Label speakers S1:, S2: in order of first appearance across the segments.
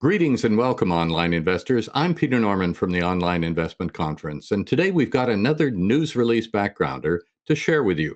S1: Greetings and welcome, online investors. I'm Peter Norman from the Online Investment Conference, and today we've got another news release backgrounder to share with you.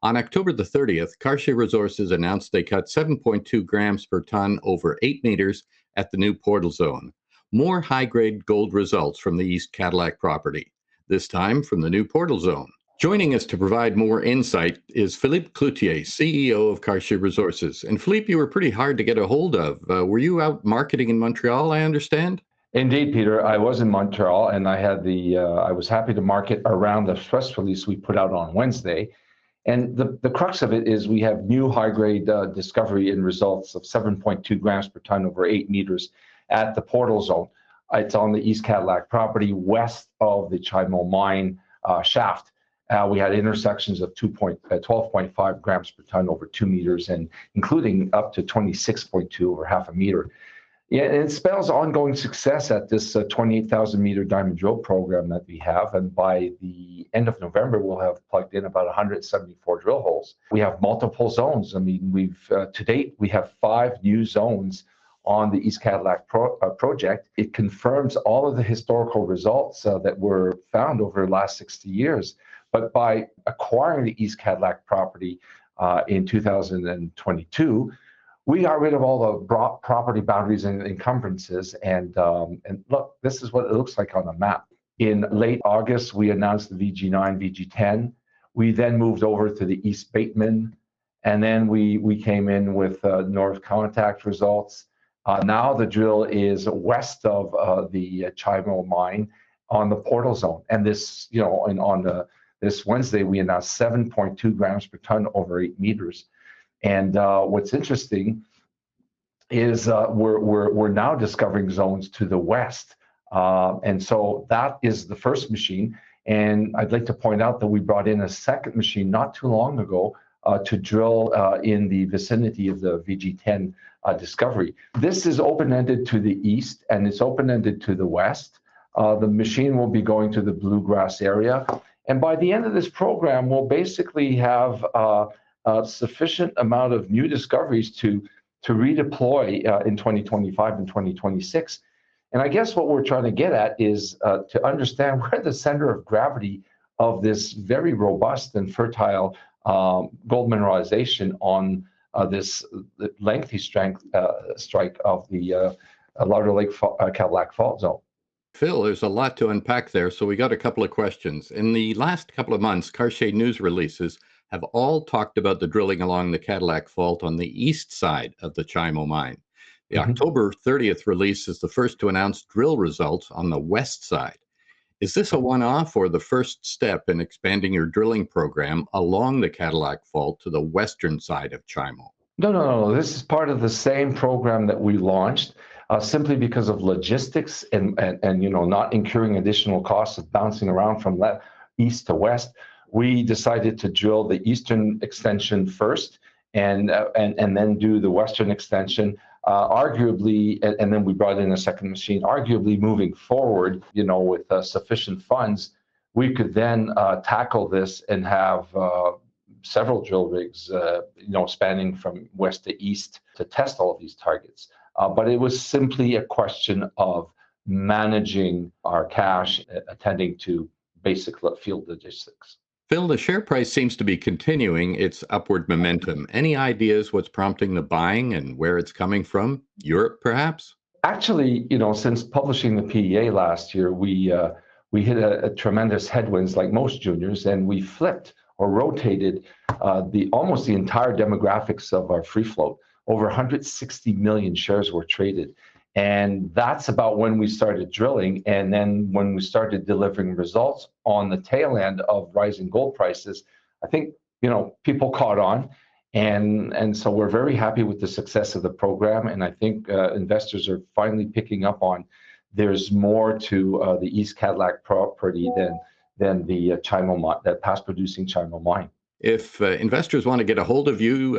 S1: On October the 30th, Cartier Resources announced they cut 7.2 grams per ton over 8 meters at the new portal zone. More high-grade gold results from the East Cadillac property, this time from the new portal zone. Joining us to provide more insight is Philippe Cloutier, CEO of Cartier Resources. And Philippe, you were pretty hard to get a hold of. Were you out marketing in Montreal, I understand?
S2: Indeed, Peter. I was in Montreal, and I was happy to market around the press release we put out on Wednesday. And the crux of it is we have new high-grade discovery and results of 7.2 grams per ton over 8 meters at the portal zone. It's on the East Cadillac property west of the Chimo Mine shaft. We had intersections of 12.5 grams per ton over 2 meters, and including up to 26.2 over half a meter. Yeah, and it spells ongoing success at this 28,000 meter diamond drill program that we have. And by the end of November, we'll have plugged in about 174 drill holes. We have multiple zones. I mean, to date, we have 5 new zones on the East Cadillac project. It confirms all of the historical results that were found over the last 60 years. But by acquiring the East Cadillac property in 2022, we got rid of all the property boundaries and encumbrances. And look, this is what it looks like on the map. In late August, we announced the VG9, VG10. We then moved over to the East Bateman. And then we came in with North Contact results. Now the drill is west of the Chimo Mine on the portal zone. And this, this Wednesday, we announced 7.2 grams per ton over 8 meters. And what's interesting is we're now discovering zones to the west. And so that is the first machine. And I'd like to point out that we brought in a second machine not too long ago to drill in the vicinity of the VG10 discovery. This is open-ended to the east, and it's open-ended to the west. The machine will be going to the bluegrass area. And by the end of this program, we'll basically have a sufficient amount of new discoveries to redeploy in 2025 and 2026. And I guess what we're trying to get at is to understand where the center of gravity of this very robust and fertile gold mineralization on this lengthy strike of the Larder Lake Cadillac Fault Zone.
S1: Phil, there's a lot to unpack there, so we got a couple of questions. In the last couple of months, Cartier news releases have all talked about the drilling along the Cadillac Fault on the east side of the Chimo Mine. The October 30th release is the first to announce drill results on the west side. Is this a one-off or the first step in expanding your drilling program along the Cadillac Fault to the western side of Chimo?
S2: No. This is part of the same program that we launched. Simply because of logistics and not incurring additional costs of bouncing around from east to west, we decided to drill the eastern extension first and then do the western extension. Arguably, and then we brought in a second machine. Arguably, moving forward, with sufficient funds, we could then tackle this and have several drill rigs, spanning from west to east to test all of these targets. But it was simply a question of managing our cash, attending to basic field logistics.
S1: Phil, the share price seems to be continuing its upward momentum. Any ideas what's prompting the buying and where it's coming from? Europe, perhaps?
S2: Actually, since publishing the PEA last year, we hit a tremendous headwinds like most juniors, and we flipped or rotated almost the entire demographics of our free float. Over 160 million shares were traded. And that's about when we started drilling. And then when we started delivering results on the tail end of rising gold prices, I think, people caught on. And so we're very happy with the success of the program. And I think investors are finally picking up on there's more to the East Cadillac property than the Chimo, that past producing Chimo Mine.
S1: If investors want to get a hold of you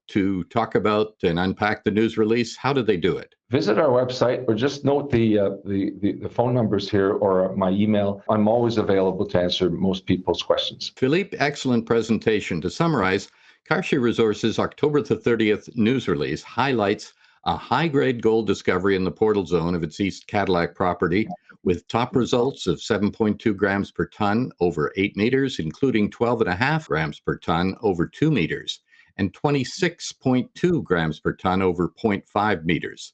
S1: to talk about and unpack the news release, how do they do it?
S2: Visit our website or just note the phone numbers here or my email. I'm always available to answer most people's questions.
S1: Philippe, excellent presentation. To summarize, Cartier Resources October the 30th news release highlights a high-grade gold discovery in the portal zone of its East Cadillac property, with top results of 7.2 grams per ton over 8 meters, including 12.5 grams per ton over 2 meters, and 26.2 grams per ton over 0.5 meters.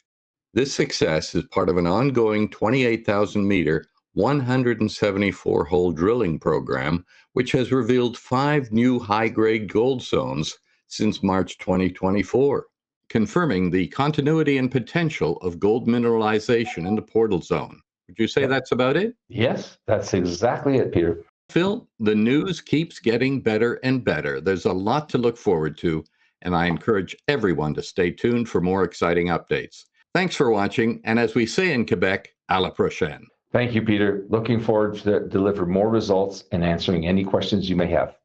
S1: This success is part of an ongoing 28,000-meter, 174-hole drilling program, which has revealed 5 new high-grade gold zones since March 2024, confirming the continuity and potential of gold mineralization in the portal zone. Would you say
S2: Yep.
S1: that's about it?
S2: Yes, that's exactly it, Peter.
S1: Phil, the news keeps getting better and better. There's a lot to look forward to, and I encourage everyone to stay tuned for more exciting updates. Thanks for watching, and as we say in Quebec, à la prochaine.
S2: Thank you, Peter. Looking forward to deliver more results and answering any questions you may have.